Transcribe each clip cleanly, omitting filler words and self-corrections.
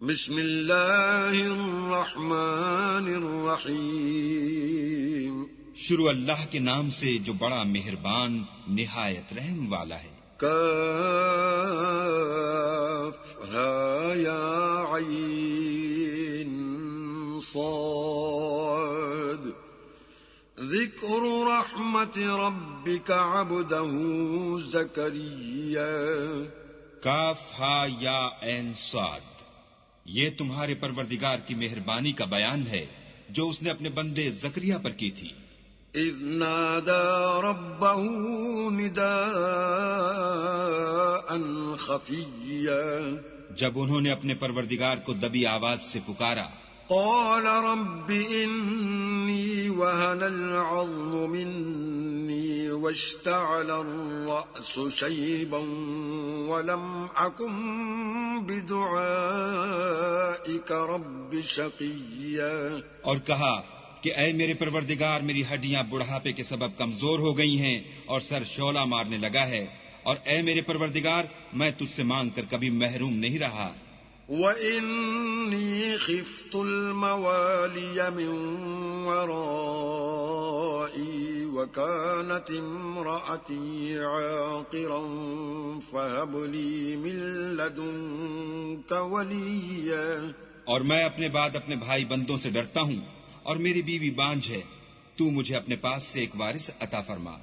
بسم اللہ الرحمن الرحیم. شروع اللہ کے نام سے جو بڑا مہربان نہایت رحم والا ہے. کاف ہا یا عین صاد ذکر رحمت ربک عبدہ زکریا. کاف ہا یا عین صاد، یہ تمہارے پروردگار کی مہربانی کا بیان ہے جو اس نے اپنے بندے زکریا پر کی تھی. اذ نادى ربه نداء خفيا، جب انہوں نے اپنے پروردگار کو دبی آواز سے پکارا. قال رب إني وهن العظم مني واشتعل الرأس شيبا ولم أكن بدعائك رب شقيا. اور کہا کہ اے میرے پروردگار، میری ہڈیاں بڑھاپے کے سبب کمزور ہو گئی ہیں اور سر شعلہ مارنے لگا ہے، اور اے میرے پروردگار میں تجھ سے مانگ کر کبھی محروم نہیں رہا. وَإِنِّي خِفْتُ الْمَوَالِيَ مِنْ وَرَائِي وَكَانَتِ امْرَأَتِي عَاقِرًا فَهَبْ لِي مِنْ لَدُنْكَ وَلِيًّا. اور میں اپنے بعد اپنے بھائی بندوں سے ڈرتا ہوں، اور میری بیوی بانجھ ہے، تو مجھے اپنے پاس سے ایک وارث عطا فرما.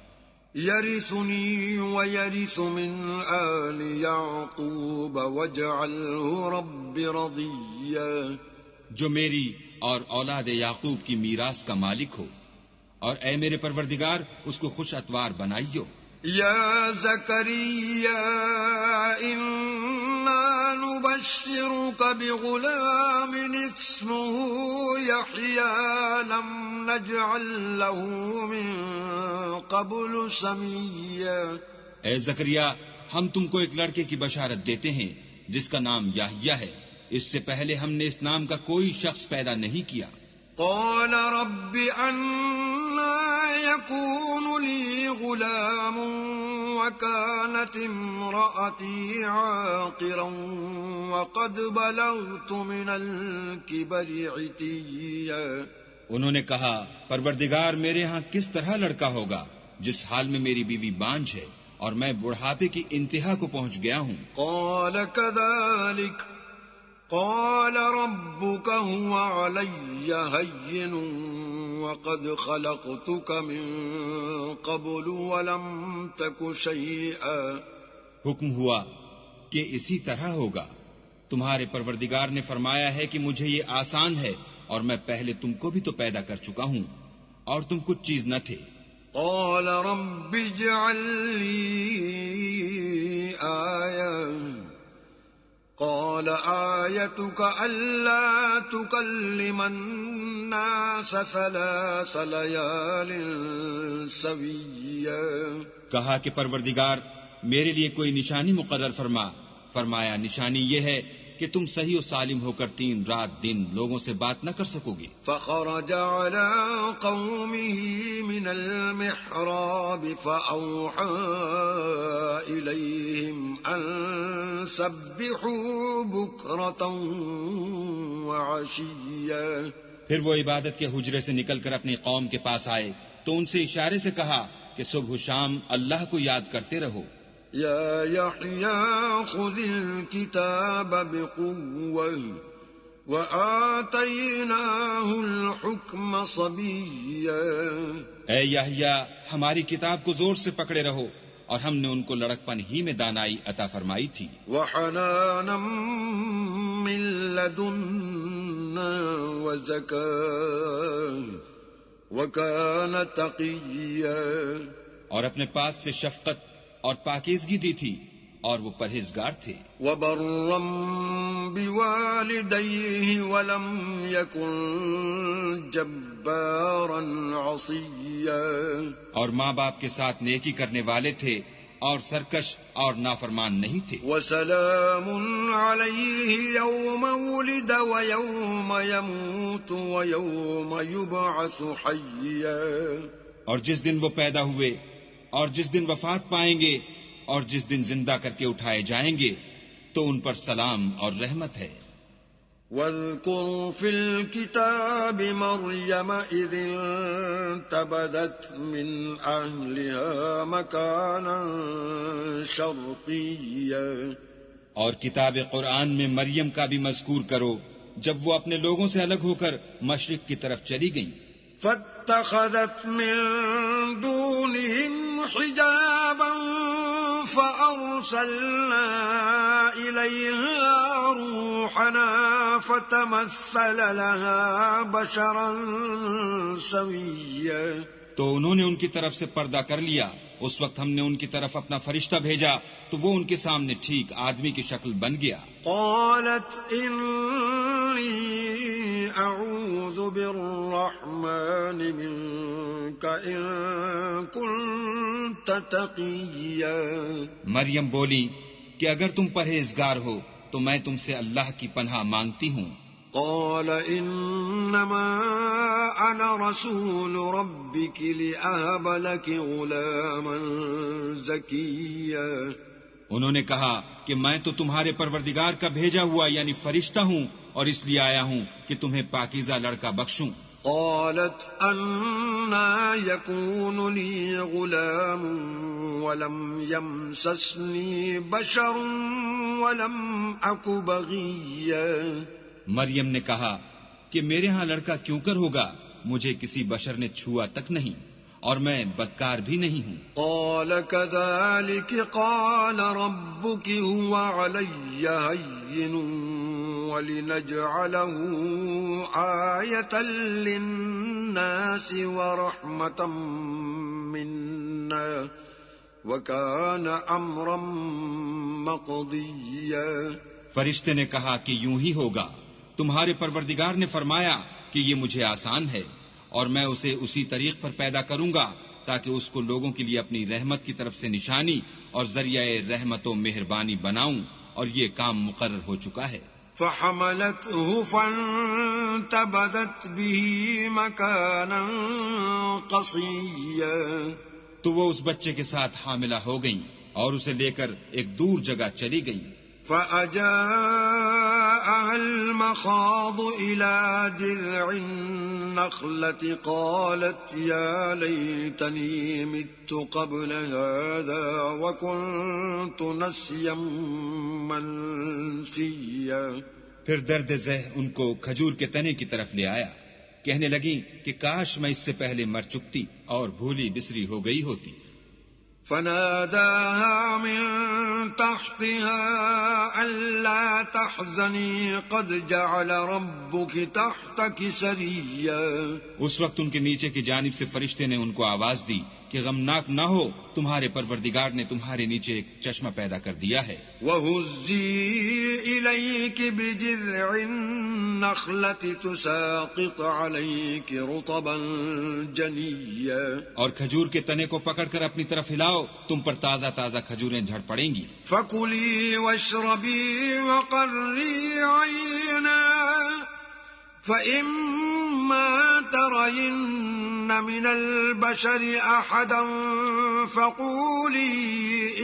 يرثني ويرث من آل يعقوب واجعله رب رضيا. جو میری اور اولاد یعقوب کی میراث کا مالک ہو، اور اے میرے پروردگار اس کو خوش اتوار بنائیو. يا زكريا إنا نبشرك بغلام اسمه يحيى لم نجعل له من قبل سميا. اے زکریا، ہم تم کو ایک لڑکے کی بشارت دیتے ہیں جس کا نام یحییٰ ہے، اس سے پہلے ہم نے اس نام کا کوئی شخص پیدا نہیں کیا. قال رب أنا يكون لي غلام وكانت امرأتي عاقرا وقد بلغت من الكبر عتيا. انہوں نے کہا پروردگار میرے ہاں کس طرح لڑکا ہوگا جس حال میں میری بیوی بانجھ ہے اور میں بڑھاپے کی انتہا کو پہنچ گیا ہوں. قال كذلك قال ربك هو علي هين وقد خلقتك من قبل ولم تك شيئا. حکم ہوا کہ اسی طرح ہوگا. تمہارے پروردگار نے فرمایا ہے کہ مجھے یہ آسان ہے، اور میں پہلے تم کو بھی تو پیدا کر چکا ہوں اور تم کچھ چیز نہ تھے. قال رب اجعل لي آية قال آيتك ألا تكلم الناس 3 ليال سويا. کہا کہ پروردگار میرے لیے کوئی نشانی مقرر فرما. فرمایا نشانی یہ ہے کہ تم صحیح و سالم ہو کر 3 رات دن لوگوں سے بات نہ کر سکو گے. فخرج على قومه من المحراب فأوحى إليهم أن سبحوا بكرة وعشيا. پھر وہ عبادت کے حجرے سے نکل کر اپنی قوم کے پاس آئے تو ان سے اشارے سے کہا کہ صبح و شام اللہ کو یاد کرتے رہو. يا يحيى خذ الكتاب بقوة وآتيناه الحكم صبيا. اے یحییٰ ہماری کتاب کو زور سے پکڑے رہو، اور ہم نے ان کو لڑکپن ہی میں دانائی عطا فرمائی تھی. وحنانا من لدنا وزكاة وكان تقيا. اور اپنے پاس سے شفقت اور پاکیزگی دی تھی، اور وہ پرہیزگار تھے. وبرا بوالديه ولم يكن جبارا عصيا. اور ماں باپ کے ساتھ نیکی کرنے والے تھے اور سرکش اور نافرمان نہیں تھے. وسلام عليه يوم ولد ويوم يموت ويوم يبعث حيا. اور جس دن وہ پیدا ہوئے اور جس دن وفات پائیں گے اور جس دن زندہ کر کے اٹھائے جائیں گے تو ان پر سلام اور رحمت ہے. واذكر في الكتاب مريم إذ انتبذت من أهلها مكانا شرقيا اور کتاب قرآن میں مریم کا بھی مذکور کرو جب وہ اپنے لوگوں سے الگ ہو کر مشرق کی طرف چلی گئیں. فاتخذت من دونهم حجابا فأرسلنا إليها روحنا فتمثل لها بشرا سويا. تو انہوں نے ان کی طرف سے پردہ کر لیا. اس وقت ہم نے ان کی طرف اپنا فرشتہ بھیجا تو وہ ان کے سامنے ٹھیک آدمی کی شکل بن گیا. قالت انی اعوذ بالرحمن منک ان کنت تقیا. مریم بولی کہ اگر تم پرہیزگار ہو تو میں تم سے اللہ کی پناہ مانگتی ہوں. قال انما انا رسول ربك لأهب لك غلاما زكيا. انہوں نے کہا کہ میں تو تمہارے پروردگار کا بھیجا ہوا یعنی فرشتہ ہوں اور اس لیے آیا ہوں کہ تمہیں پاکیزہ لڑکا بخشوں. قالت انا يكون لي غلام ولم يمسسني بشر ولم أك بغيا. مریم نے کہا کہ میرے ہاں لڑکا کیوں کر ہوگا، مجھے کسی بشر نے چھوا تک نہیں اور میں بدکار بھی نہیں ہوں. قال كذلك قال ربك هو علي هين ولنجعله آية للناس ورحمة منا وكان أمرا مقضيا. فرشتے نے کہا کہ یوں ہی ہوگا، تمہارے پروردگار نے فرمایا کہ یہ مجھے آسان ہے اور میں اسے اسی طریق پر پیدا کروں گا تاکہ اس کو لوگوں کے لیے اپنی رحمت کی طرف سے نشانی اور ذریعہ رحمت و مہربانی بناؤں، اور یہ کام مقرر ہو چکا ہے. فحملته فانتبذت به مكانا قصيا. تو وہ اس بچے کے ساتھ حاملہ ہو گئیں اور اسے لے کر ایک دور جگہ چلی گئیں. فأجاءها المخاض إلى جذع النخلة قالت يا ليتني مت قبل هذا وكنت نسيا منسيا. پھر درد ذہ ان کو کھجور کے تنے کی طرف لے آیا، کہنے لگی کہ کاش میں اس سے پہلے مر چکتی اور بھولی بسری ہو گئی ہوتی. فناداها من تحتها ألا تحزني قد جعل ربك تحتك سريا. اس وقت ان کے نیچے کی جانب سے فرشتے نے ان کو آواز دی کہ غمناک نہ ہو، تمہارے پروردگار نے تمہارے نیچے ایک چشمہ پیدا کر دیا ہے. وَهُزِّي إِلَيْكِ بِجِذْعِ النَّخْلَةِ تُسَاقِطْ عَلَيْكِ رُطَبًا جَنِيًّا. اور کھجور کے تنے کو پکڑ کر اپنی طرف ہلاؤ، تم پر تازہ تازہ کھجوریں جھڑ پڑیں گی. فَكُلِي وَاشْرَبِي وَقَرِّي عَيْنًا فَإِمَّا تَرَيِنَّ مِنَ الْبَشَرِ أَحَدًا فَقُولِي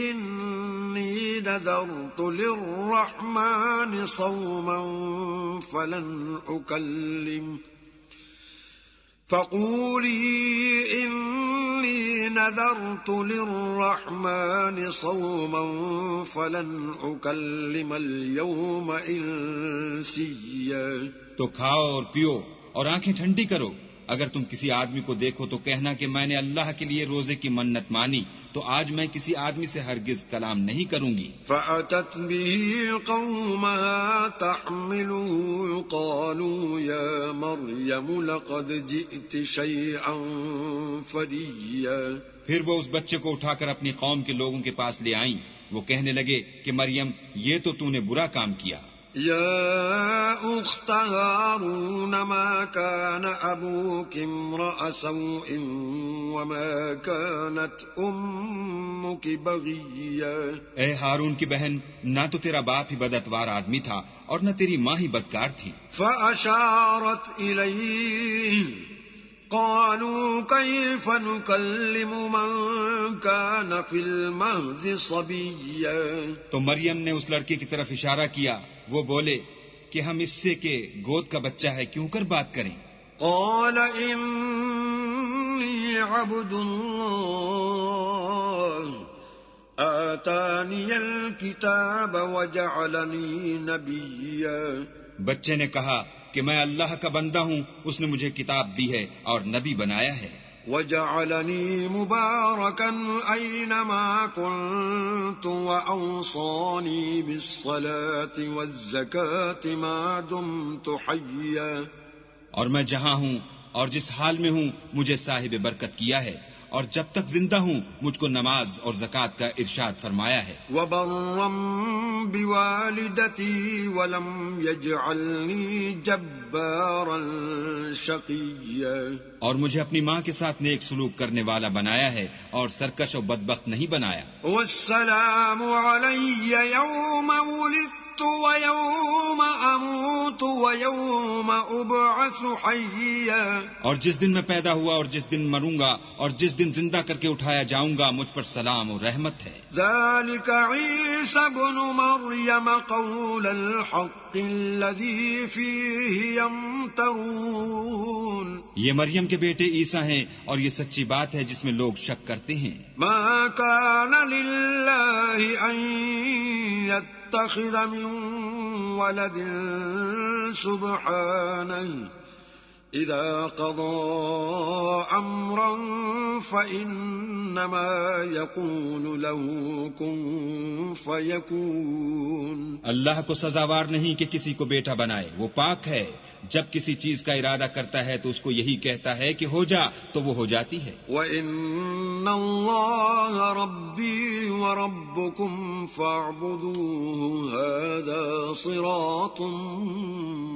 إِنِّي نَذَرْتُ لِلرَّحْمَنِ صَوْمًا فَلَنْ أُكَلِّمَ الْيَوْمَ إِنسِيًّا. تو کھاؤ اور پیو اور آنکھیں ٹھنڈی کرو. اگر تم کسی آدمی کو دیکھو تو کہنا کہ میں نے اللہ کے لیے روزے کی منت مانی، تو آج میں کسی آدمی سے ہرگز کلام نہیں کروں گی. فَأَتَتْ بِهِ قَوْمَهَا تَحْمِلُهُ قَالُوا يَا مَرْيَمُ لَقَدْ جِئْتِ شَيْئًا فَرِيًّا. پھر وہ اس بچے کو اٹھا کر اپنی قوم کے لوگوں کے پاس لے آئیں. وہ کہنے لگے کہ مریم، یہ تو نے برا کام کیا. يا أخت هارون ما كان أبوك امرأ سوء وما كانت أمك بغيا. اے ہارون کی بہن، نہ تو تیرا باپ ہی بداتوار آدمی تھا اور نہ تیری ماں ہی بدکار تھی. فأشارت إليه قالوا كيف نكلم من كان في المهد صبيا. تو مریم نے اس لڑکے کی طرف اشارہ کیا. وہ بولے کہ ہم اس سے کہ گود کا بچہ ہے کیوں کر بات کریں؟ قال انی عبد اللہ آتانی الکتاب وجعلنی نبیا. بچے نے کہا کہ میں اللہ کا بندہ ہوں، اس نے مجھے کتاب دی ہے اور نبی بنایا ہے. وجعلنی مبارکا اینما کنت واوصانی بالصلاة والزکاة ما دمت حیا. اور میں جہاں ہوں اور جس حال میں ہوں مجھے صاحب برکت کیا ہے، اور جب تک زندہ ہوں مجھ کو نماز اور زکوٰۃ کا ارشاد فرمایا ہے. وبرا بوالدتی ولم یجعلنی جبارا شقیا. اور مجھے اپنی ماں کے ساتھ نیک سلوک کرنے والا بنایا ہے اور سرکش و بدبخت نہیں بنایا. والسلام علی یوم ولدت ویوم اموت ویوم ابعث حیا. اور جس دن میں پیدا ہوا اور جس دن مروں گا اور جس دن زندہ کر کے اٹھایا جاؤں گا مجھ پر سلام و رحمت ہے. ذلك عیسی ابن مریم قول الحق الذی فیہ یمترون. یہ مریم کے بیٹے عیسیٰ ہیں اور یہ سچی بات ہے جس میں لوگ شک کرتے ہیں. ما کان للہ ان يتخذ من ولد سبحانه اذا قضى امرا فانما يقول له كن فيكون. اللہ کو سزاوار نہیں کہ کسی کو بیٹا بنائے، وہ پاک ہے. جب کسی چیز کا ارادہ کرتا ہے تو اس کو یہی کہتا ہے کہ ہو جا تو وہ ہو جاتی ہے. وَإِنَّ اللَّهَ رَبِّي وَرَبُّكُمْ فَاعْبُدُوهُ هَذَا صِرَاطٌ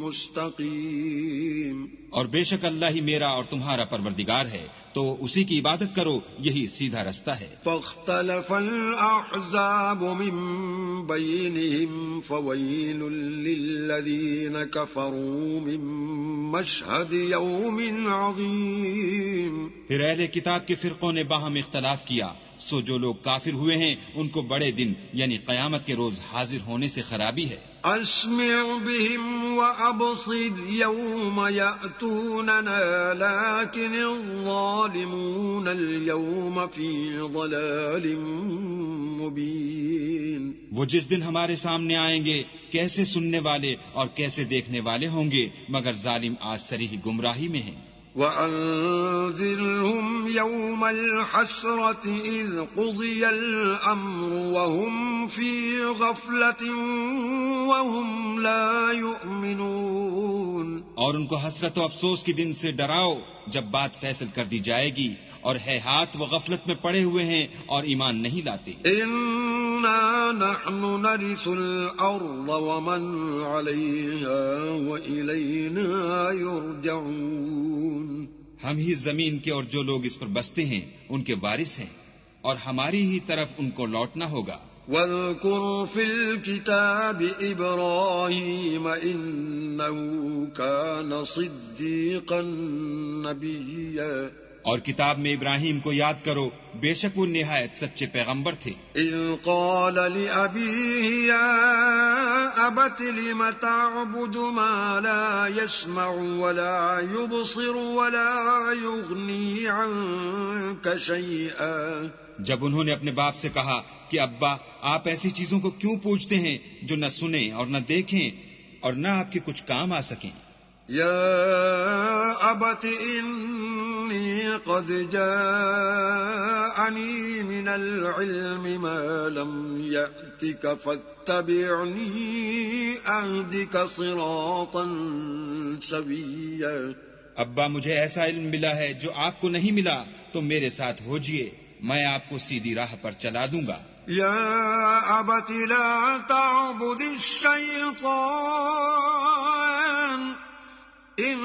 مُسْتَقِيمٌ. اور بے شک اللہ ہی میرا اور تمہارا پروردگار ہے، تو اسی کی عبادت کرو، یہی سیدھا رستہ ہے. فاختلف الأحزاب من بينهم فويل للذين كفروا من مشهد يوم عظيم. پھر اہل کتاب کے فرقوں نے باہم اختلاف کیا، سو جو لوگ کافر ہوئے ہیں ان کو بڑے دن یعنی قیامت کے روز حاضر ہونے سے خرابی ہے. اسمع بهم وابصر يوم يأتوننا لكن الظالمون اليوم في ضلال مبين. وہ جس دن ہمارے سامنے آئیں گے کیسے سننے والے اور کیسے دیکھنے والے ہوں گے، مگر ظالم آج صریح گمراہی میں ہیں. وَأَنذِرْهُمْ يَوْمَ الْحَسْرَةِ إِذْ قُضِيَ الْأَمْرُ وَهُمْ فِي غَفْلَةٍ وَهُمْ لَا يُؤْمِنُونَ. اور ان کو حسرت و افسوس کے دن سے ڈراؤ جب بات فیصل کر دی جائے گی اور ہے ہاتھ وہ غفلت میں پڑے ہوئے ہیں اور ایمان نہیں لاتے. إِنَّا نَحْنُ نَرِثُ الْأَرْضَ وَمَنْ عَلَيْهَا وَإِلَيْنَا يُرْجَعُونَ. ہم ہی زمین کے اور جو لوگ اس پر بستے ہیں ان کے وارث ہیں اور ہماری ہی طرف ان کو لوٹنا ہوگا. وَاذْكُرْ فِي الْكِتَابِ إِبْرَاهِيمَ إِنَّهُ كَانَ صِدِّيقًا نَبِيًّا. اور کتاب میں ابراہیم کو یاد کرو، بے شک وہ نہایت سچے پیغمبر تھے. اذ قال لأبيه يا أبت لم تعبد ما لا يسمع ولا يبصر ولا يغني عنك شيئا. جب انہوں نے اپنے باپ سے کہا کہ ابا آپ ایسی چیزوں کو کیوں پوجتے ہیں جو نہ سنیں اور نہ دیکھیں اور نہ آپ کے کچھ کام آ سکیں. یا ابت انی قد جاءنی من العلم ما لم یأتک فاتبعنی اہدک صراطا سویا. ابا مجھے ایسا علم ملا ہے جو آپ کو نہیں ملا، تو میرے ساتھ ہوجئے، میں آپ کو سیدھی راہ پر چلا دوں گا. یا ابت لا تعبد الشیطان ان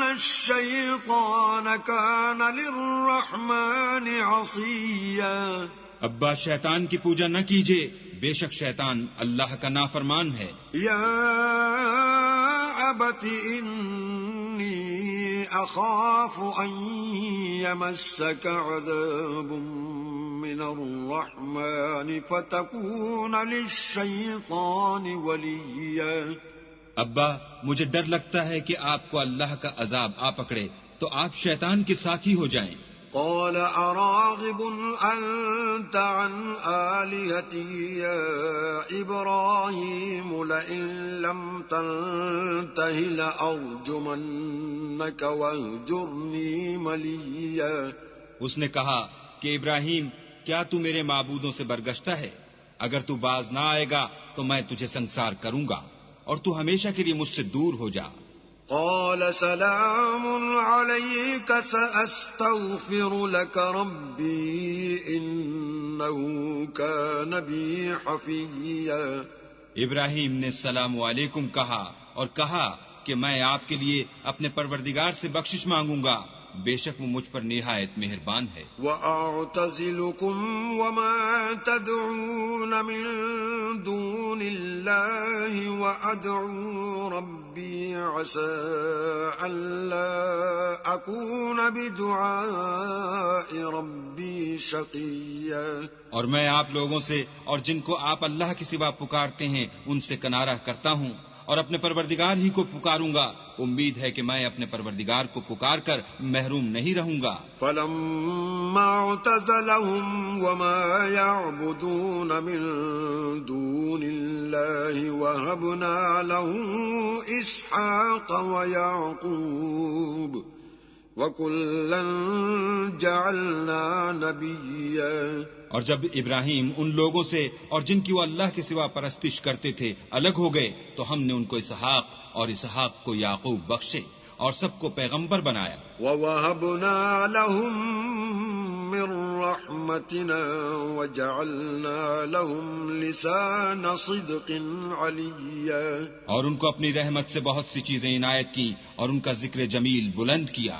الشیطان کان للرحمن عصیا. ابا شیطان کی پوجا نہ کیجیے، بے شک شیطان اللہ کا نافرمان ہے. یا ابت انی اخاف ان یمسک عذاب من الرحمن فتکون للشیطان ولیا. ابا مجھے ڈر لگتا ہے کہ آپ کو اللہ کا عذاب آ پکڑے تو آپ شیطان کے ساتھی ہو جائیں۔ قال أراغب أنت عن آلهتي يا إبراهيم لئن لم تنته لأرجمنك واهجرني مليا۔ اس نے کہا کہ ابراہیم کیا تو میرے معبودوں سے برگشتہ ہے؟ اگر تو باز نہ آئے گا تو میں تجھے سنسار کروں گا اور تو ہمیشہ کے لیے مجھ سے دور ہو جا۔ قال سلام عليك سأستغفر لك ربي إنه كان بي حفيا۔ ابراہیم نے السلام علیکم کہا اور کہا کہ میں آپ کے لیے اپنے پروردگار سے بخشش مانگوں گا، بے شک وہ مجھ پر نہایت مہربان ہے۔ وَأَعْتَزِلُكُمْ وَمَا تَدْعُونَ مِن دُونِ اللَّهِ وَأَدْعُو رَبِّي عَسَىٰ أَلَّا أَكُونَ بِدُعَاءِ رَبِّي شَقِيًّا۔ اور میں آپ لوگوں سے اور جن کو آپ اللہ کے سوا پکارتے ہیں ان سے کنارہ کرتا ہوں اور اپنے پروردگار ہی کو پکاروں گا، امید ہے کہ میں اپنے پروردگار کو پکار کر محروم نہیں رہوں گا۔ فَلَمَّا اعْتَزَلَهُمْ وَمَا يَعْبُدُونَ مِن دُونِ اللَّهِ وَهَبْنَا لَهُ إِسْحَاقَ وَيَعْقُوبَ وَكُلًّا جَعَلْنَا نَبِيًّا۔ اور جب ابراہیم ان لوگوں سے اور جن کی وہ اللہ کے سوا پرستش کرتے تھے الگ ہو گئے تو ہم نے ان کو اسحاق اور اسحاق کو یعقوب بخشے اور سب کو پیغمبر بنایا۔ وَوَهَبْنَا لَهُم مِّن رَّحْمَتِنَا وَجَعَلْنَا لَهُمْ لِسَانَ صِدْقٍ عَلِيًّا۔ اور ان کو اپنی رحمت سے بہت سی چیزیں عنایت کی اور ان کا ذکر جمیل بلند کیا۔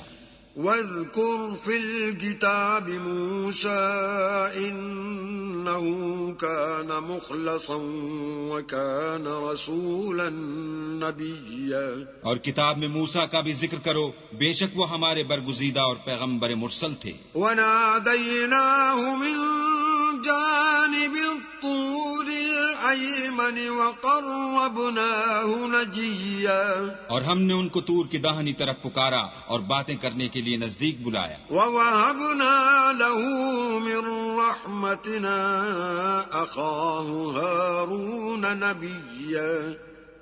وَاذْكُرْ فِي الْكِتَابِ مُوسَىٰ إِنَّهُ كَانَ مُخْلَصًا وَكَانَ رَسُولًا نَبِيًّا۔ اور کتاب میں موسیٰ کا بھی ذکر کرو، بے شک وہ ہمارے برگزیدہ اور پیغمبر مرسل تھے۔ وَنَادَيْنَاهُ مِن جَانِبِ الطُّورِ الْأَيْمَنِ وَقَرَّبْنَاهُ نَجِيًّا۔ اور ہم نے ان کو طور کی داہنی طرف پکارا اور باتیں کرنے کے لیے نزدیک بلایا۔ وَوَهَبْنَا لَهُ مِن رَّحْمَتِنَا أَخَاهُ هَارُونَ نَبِيًّا۔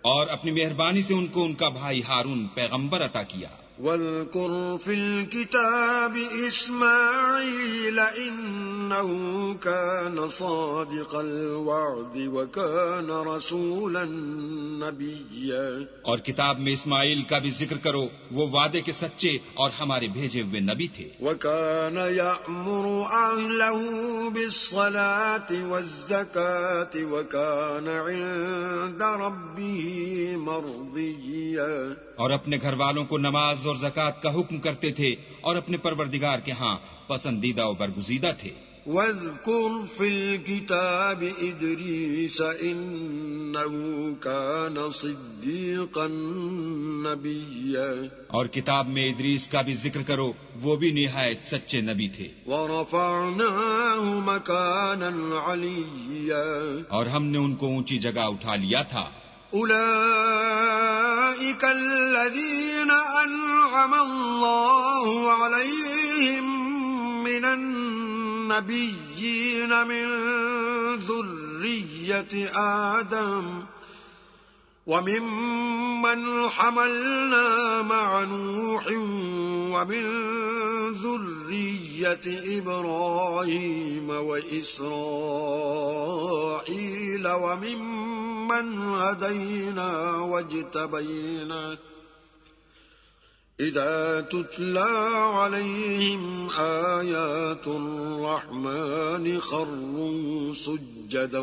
اور اپنی مہربانی سے ان کو ان کا بھائی ہارون پیغمبر عطا کیا۔ وَاذْكُرْ فِي الْكِتَابِ إِسْمَاعِيلَ إِنَّهُ كَانَ صَادِقَ الْوَعْدِ وَكَانَ رَسُولًا نَبِيًّا۔ اور کتاب میں اسماعیل کا بھی ذکر کرو، وہ وعدے کے سچے اور ہمارے بھیجے ہوئے نبی تھے۔ وَكَانَ يَأْمُرُ أَهْلَهُ بِالصَّلَاةِ وَالزَّكَاةِ وَكَانَ عِندَ رَبِّهِ مَرْضِيًّا۔ اور اپنے گھر والوں کو نماز اور زکوٰۃ کا حکم کرتے تھے اور اپنے پروردگار کے ہاں پسندیدہ و برگزیدہ تھے۔ وَاذْكُرْ فِي الْكِتَابِ إِدْرِيسَ إِنَّهُ كَانَ صِدِّيقًا نَبِيًّا۔ اور کتاب میں ادریس کا بھی ذکر کرو، وہ بھی نہایت سچے نبی تھے۔ وَرَفَعْنَاهُ مَكَانًا عَلِيًّا۔ اور ہم نے ان کو اونچی جگہ اٹھا لیا تھا۔ أولئك الذين أنعم الله عليهم من النبيين من ذرية آدم وممن حملنا مع نوح ومن ذرية إبراهيم وإسرائيل وممن هدينا واجتبينا إذا تتلى عليهم آيات الرحمن خروا سجدا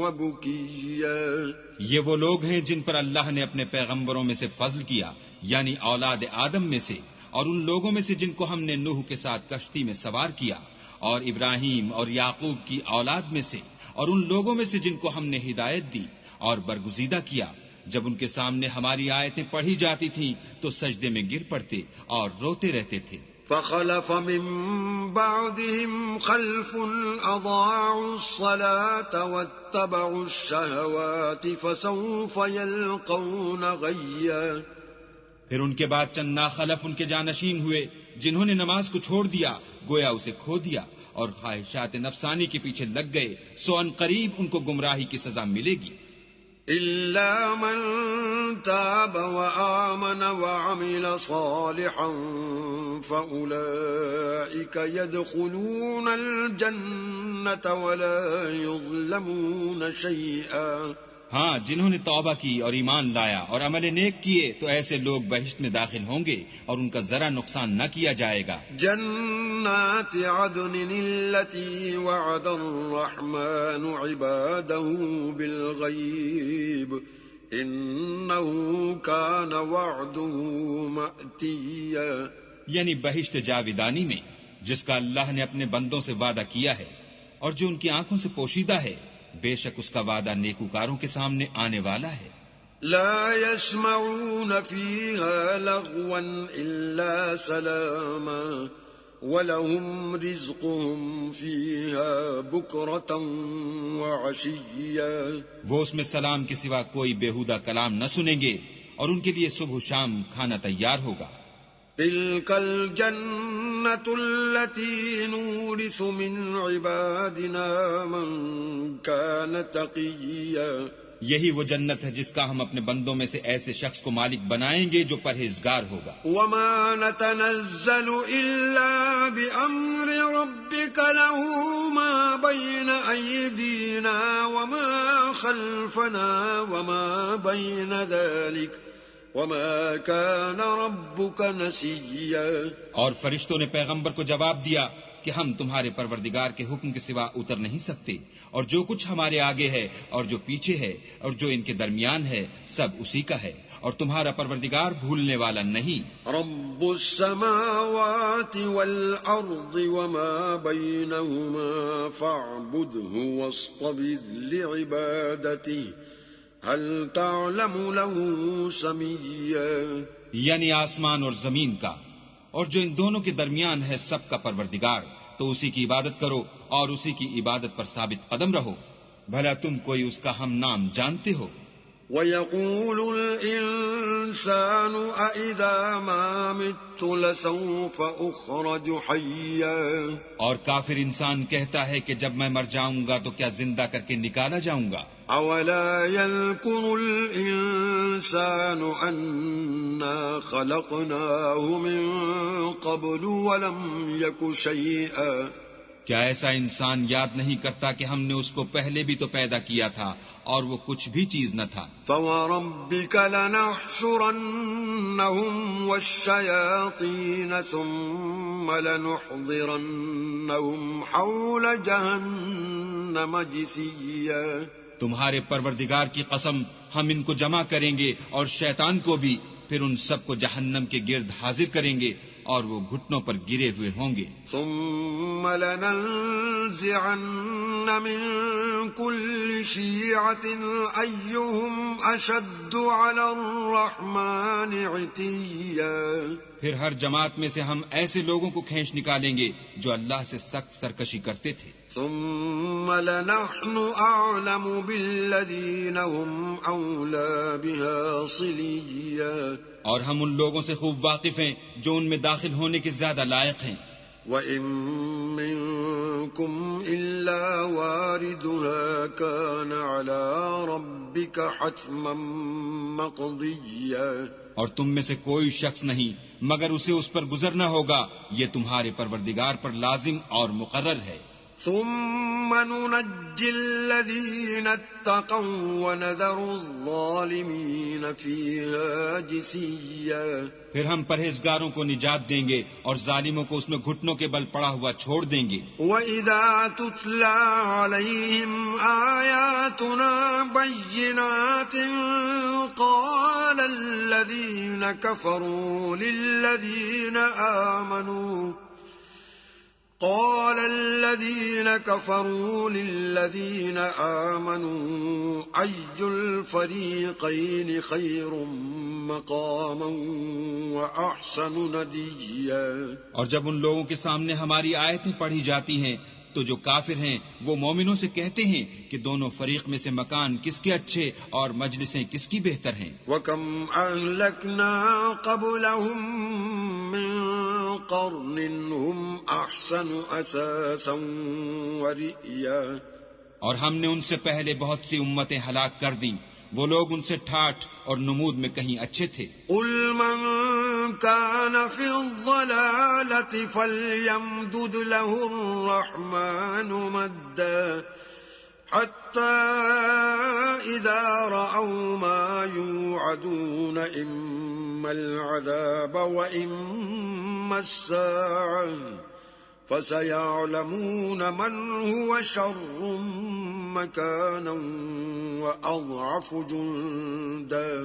وبكيا۔ یہ وہ لوگ ہیں جن پر اللہ نے اپنے پیغمبروں میں سے فضل کیا، یعنی اولاد آدم میں سے، اور ان لوگوں میں سے جن کو ہم نے نوح کے ساتھ کشتی میں سوار کیا، اور ابراہیم اور یعقوب کی اولاد میں سے، اور ان لوگوں میں سے جن کو ہم نے ہدایت دی اور برگزیدہ کیا۔ جب ان کے سامنے ہماری آیتیں پڑھی جاتی تھیں تو سجدے میں گر پڑتے اور روتے رہتے تھے۔ فخلف من بعدهم خلف أضاعوا الصلاة واتبعوا الشهوات فسوف يلقون غيا. پھر ان کے بعد چند ناخلف ان کے جانشین ہوئے جنہوں نے نماز کو چھوڑ دیا، گویا اسے کھو دیا اور خواہشات نفسانی کے پیچھے لگ گئے، سو ان قریب ان کو گمراہی کی سزا ملے گی. إلا من تاب وآمن وعمل صالحا فأولئك يدخلون الجنة ولا يظلمون شيئا. ہاں، جنہوں نے توبہ کی اور ایمان لایا اور عمل نیک کیے تو ایسے لوگ بہشت میں داخل ہوں گے اور ان کا ذرا نقصان نہ کیا جائے گا. جنات عدن التي وعد الرحمن عباده بالغيب انه كان وعده مأتيا. یعنی بہشت جاویدانی میں جس کا اللہ نے اپنے بندوں سے وعدہ کیا ہے اور جو ان کی آنکھوں سے پوشیدہ ہے، بے شک اس کا وعدہ نیکوکاروں کے سامنے آنے والا ہے. لا يسمعون فيها لغوا إلا سلاما ولهم رزقهم فيها بكرة وعشيا. وہ اس میں سلام کے سوا کوئی بیہودہ کلام نہ سنیں گے اور ان کے لیے صبح و شام کھانا تیار ہوگا. تلك الجنة التي نورث من عبادنا من كان تقيا. یہی وہ جنت ہے جس کا ہم اپنے بندوں میں سے ایسے شخص کو مالک بنائیں گے جو پرہیزگار ہوگا. وما نتنزل إلا بأمر ربك له ما بين أيدينا وما خلفنا وما بين ذلك وما كان ربك نسيا. اور فرشتوں نے پیغمبر کو جواب دیا کہ ہم تمہارے پروردگار کے حکم کے سوا اتر نہیں سکتے، اور جو کچھ ہمارے آگے ہے اور جو پیچھے ہے اور جو ان کے درمیان ہے سب اسی کا ہے، اور تمہارا پروردگار بھولنے والا نہیں. رب السماوات والأرض وما بينهما فاعبده واصطبر لعبادته هل تعلم له سميا. یعنی آسمان اور زمین کا اور جو ان دونوں کے درمیان ہے سب کا پروردگار، تو اسی کی عبادت کرو اور اسی کی عبادت پر ثابت قدم رہو. بھلا تم کوئی اس کا ہم نام جانتے ہو؟ وَيَقُولُ الْإِنسَانُ أَإِذَا مَا مِتُّ لَسَوْفَ أُخْرَجُ حَيًّا. اور کافر انسان کہتا ہے کہ جب میں مر جاؤں گا تو کیا زندہ کر کے نکالا جاؤں گا. أَوَلَا يَذْكُرُ الْإِنسَانُ أَنَّا خَلَقْنَاهُ مِن قَبْلُ وَلَمْ يَكُ شَيْئًا. کیا ایسا انسان یاد نہیں کرتا کہ ہم نے اس کو پہلے بھی تو پیدا کیا تھا اور وہ کچھ بھی چیز نہ تھا. فَوَرَبِّكَ لَنَحْشُرَنَّهُمْ وَالشَّيَاطِينَ ثُمَّ لَنُحْضِرَنَّهُمْ حَوْلَ جَهَنَّمَ جِثِيًّا. تمہارے پروردگار کی قسم ہم ان کو جمع کریں گے اور شیطان کو بھی، پھر ان سب کو جہنم کے گرد حاضر کریں گے اور وہ گھٹنوں پر گرے ہوئے ہوں گے. ثم لننزعن من كل شيعة أيهم أشد على الرحمن عتيا. پھر ہر جماعت میں سے ہم ایسے لوگوں کو کھینچ نکالیں گے جو اللہ سے سخت سرکشی کرتے تھے. ثم لنحن أعلم بالذين هم أولى بها صليا. اور ہم ان لوگوں سے خوب واقف ہیں جو ان میں داخل ہونے کے زیادہ لائق ہیں. وَإِن مِّنكُمْ إِلَّا وَارِدُهَا كَانَ عَلَى رَبِّكَ حَتْمًا مَّقْضِيًّا. اور تم میں سے کوئی شخص نہیں مگر اسے اس پر گزرنا ہوگا، یہ تمہارے پروردگار پر لازم اور مقرر ہے. ثم ننجي الذين اتقوا ونذر الظالمين فيها جثيا. پھر ہم پرہیزگاروں کو نجات دیں گے اور ظالموں کو اس میں گھٹنوں کے بل پڑا ہوا چھوڑ دیں گے. وَإِذَا تُتْلَى عَلَيْهِمْ آيَاتُنَا بَيِّنَاتٍ قَالَ الَّذِينَ قال الذين كفروا للذين آمنوا أي الفريقين خير مقاما وأحسن نديا. اور جب ان لوگوں کے سامنے ہماری آیتیں پڑھی جاتی ہیں تو جو کافر ہیں وہ مومنوں سے کہتے ہیں کہ دونوں فریق میں سے مکان کس کے اچھے اور مجلسیں کس کی بہتر ہیں. وَكَمْ أَهْلَكْنَا قَبْلَهُمْ مِنْ قَرْنٍ هُمْ أَحْسَنُ أَثَاثًا وَرِئْيًا. اور ہم نے ان سے پہلے بہت سی امتیں ہلاک کر دیں، وہ لوگ ان سے ٹھاٹھ اور نمود میں کہیں اچھے تھے. قُلْ مَنْ كَانَ فِي الضَّلَالَةِ فَلْيَمْدُدْ لَهُ الرَّحْمَنُ مَدًّا حَتَّى إِذَا رَأَوْا مَا يُوعَدُونَ إِمَّا الْعَذَابَ وَإِمَّا السَّاعَةَ فَسَيَعْلَمُونَ مَنْ هُوَ شَرٌّ مَكَانًا وَأَضْعَفُ جُنْدًا.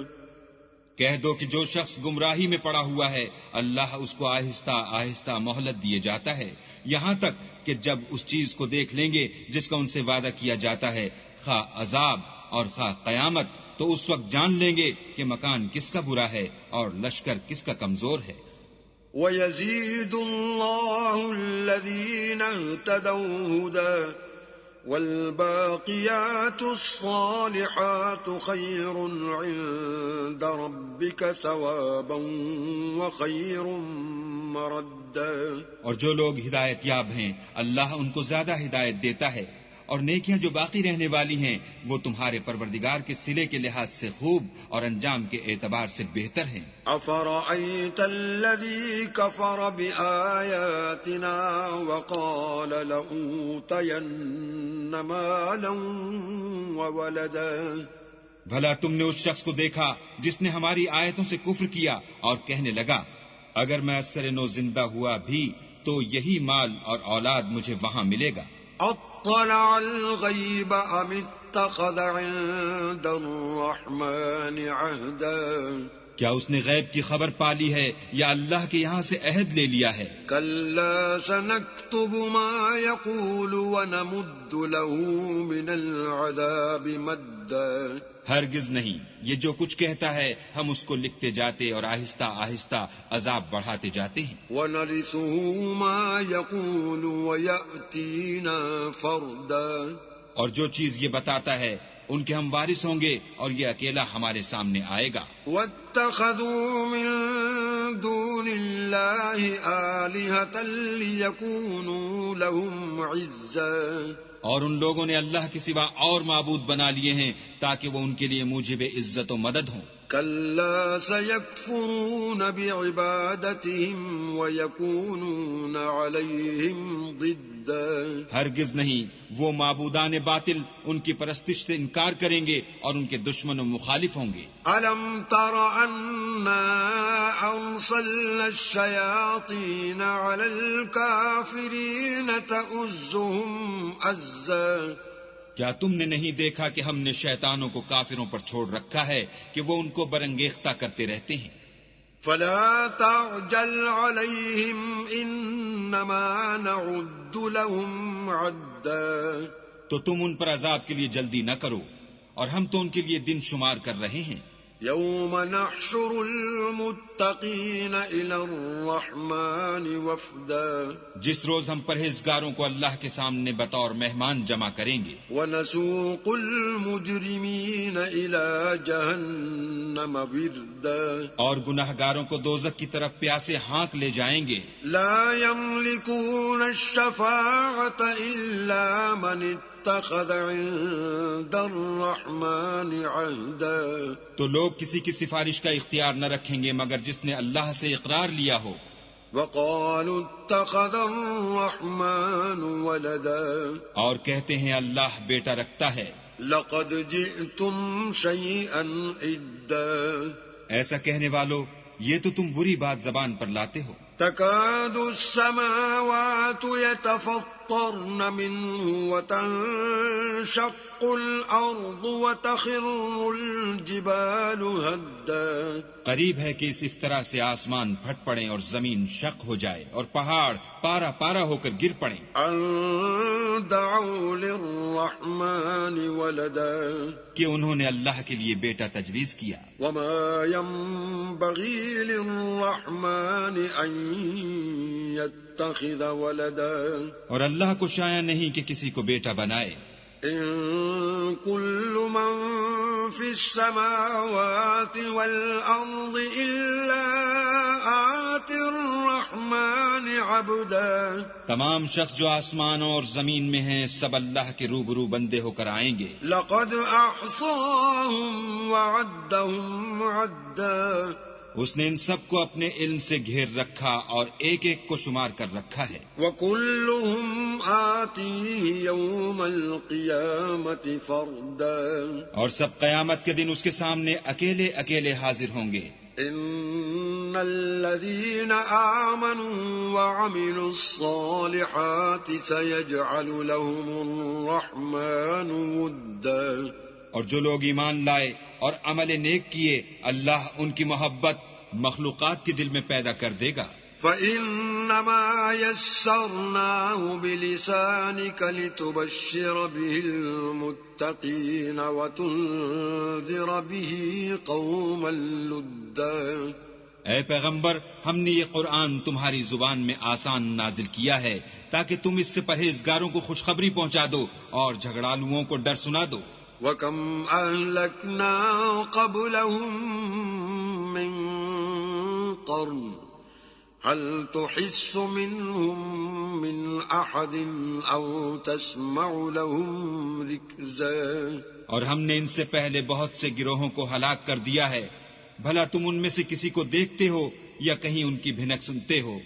کہہ دو کہ جو شخص گمراہی میں پڑا ہوا ہے اللہ اس کو آہستہ آہستہ مہلت دیے جاتا ہے، یہاں تک کہ جب اس چیز کو دیکھ لیں گے جس کا ان سے وعدہ کیا جاتا ہے، خواہ عذاب اور خواہ قیامت، تو اس وقت جان لیں گے کہ مکان کس کا برا ہے اور لشکر کس کا کمزور ہے. وَيَزِيدُ اللَّهُ الَّذِينَ اهْتَدَوْا هُدًى وَالْبَاقِيَاتُ الصَّالِحَاتُ خَيْرٌ عِندَ رَبِّكَ ثَوَابًا وَخَيْرٌ مَرَدًّا. اور جو لوگ ہدایت یاب ہیں اللہ ان کو زیادہ ہدایت دیتا ہے، اور نیکیاں جو باقی رہنے والی ہیں وہ تمہارے پروردگار کے صلے کے لحاظ سے خوب اور انجام کے اعتبار سے بہتر ہیں. أَفَرَأَيْتَ الَّذِي كَفَرَ بِآيَاتِنَا وَقَالَ لَأُوتَيَنَّ مَالًا وَوَلَدًا. بھلا تم نے اس شخص کو دیکھا جس نے ہماری آیتوں سے کفر کیا اور کہنے لگا اگر میں اثر نو زندہ ہوا بھی تو یہی مال اور اولاد مجھے وہاں ملے گا. اطلع الغیب ام اتخذ عند الرحمن عہدا. کیا اس نے غیب کی خبر پالی ہے یا اللہ کے یہاں سے عہد لے لیا ہے؟ کلا سنکتب ما یقول ونمد له من العذاب مدا. ہرگز نہیں، یہ جو کچھ کہتا ہے ہم اس کو لکھتے جاتے اور آہستہ آہستہ عذاب بڑھاتے جاتے ہیں. وَنَرِثُهُ مَا يَقُولُ وَيَأْتِينَا فَرْدًا. اور جو چیز یہ بتاتا ہے ان کے ہم وارث ہوں گے اور یہ اکیلا ہمارے سامنے آئے گا. وَاتَّخَذُوا مِن دُونِ اللَّهِ آلِهَةً لِيَكُونُوا لَهُمْ عِزًّا. اور ان لوگوں نے اللہ کے سوا اور معبود بنا لیے ہیں تاکہ وہ ان کے لیے موجب عزت و مدد ہوں. كلا سيكفرون بعبادتهم ويكونون عليهم ضدا. ہرگز نہیں، وہ معبودان باطل ان کی پرستش سے انکار کریں گے اور ان کے دشمن و مخالف ہوں گے. ألم تر أنا أرسلنا الشياطين على الكافرين تؤزهم أزا. کیا تم نے نہیں دیکھا کہ ہم نے شیطانوں کو کافروں پر چھوڑ رکھا ہے کہ وہ ان کو برنگیختہ کرتے رہتے ہیں. فلا تعجل عليهم انما نعد لهم عدا. تو تم ان پر عذاب کے لیے جلدی نہ کرو اور ہم تو ان کے لیے دن شمار کر رہے ہیں. يوم نحشر المتقين إلى الرحمن وفدا. جس روز ہم پرہیزگاروں کو اللہ کے سامنے بطور مہمان جمع کریں گے. ونسوق المجرمين إلى جهنم وردا. اور گناہگاروں کو دوزخ کی طرف پیاسے ہانک لے جائیں گے. لا يملكون الشفاعة إلا من اتخذ عند الرحمن عهدا. تو لوگ کسی کی سفارش کا اختیار نہ رکھیں گے مگر جس نے اللہ سے اقرار لیا ہو. وقالوا اتخذ الرحمن ولدا. اور کہتے ہیں اللہ بیٹا رکھتا ہے. لقد جئتم شيئا إدا. ایسا کہنے والو یہ تو تم بری بات زبان پر لاتے ہو. تكاد السماوات يتفطرن يتفطرن منه وتنشق الأرض وتخر الجبال هدا قریب ہے کہ اس طرح سے آسمان پھٹ پڑیں اور زمین شق ہو جائے اور پہاڑ پارا پارا ہو کر گر پڑیں أن دعوا للرحمن ولدا کہ انہوں نے اللہ کے لیے بیٹا تجویز کیا وما ينبغي للرحمن أن يتخذ ولدا اور اللہ کو شایع نہیں کہ کسی کو بیٹا بنائے إن كل من في السماوات والأرض إلا آتي الرحمن عبدا تمام شخص جو آسمانوں اور زمین میں ہیں سب اللہ کے روبرو بندے ہو کر آئیں گے لقد أحصاهم وعدهم عدا اس نے ان سب کو اپنے علم سے گھیر رکھا اور ایک ایک کو شمار کر رکھا ہے وكلهم آتيه يوم القيامة فردا اور سب قیامت کے دن اس کے سامنے اکیلے اکیلے حاضر ہوں گے إن الذين آمنوا وعملوا الصالحات سيجعل لهم الرحمن ودا اور جو لوگ ایمان لائے اور عمل نیک کیے اللہ ان کی محبت مخلوقات کے دل میں پیدا کر دے گا فإنما يسرناه بلسانك لتبشر به المتقين وتنذر به قوما لدا اے پیغمبر ہم نے یہ قرآن تمہاری زبان میں آسان نازل کیا ہے تاکہ تم اس سے پرہیزگاروں کو خوشخبری پہنچا دو اور جھگڑالوؤں کو ڈر سنا دو وَكَمْ أَهْلَكْنَا قَبْلَهُمْ مِنْ قَرْنٍ هَلْ تُحِسُّ مِنْهُمْ مِنْ أَحَدٍ أَوْ تَسْمَعُ لَهُمْ رِكْزًا اور ہم نے ان سے پہلے بہت سے گروہوں کو ہلاک کر دیا ہے بھلا تم ان میں سے کسی کو دیکھتے ہو یا کہیں ان کی بھنک سنتے ہو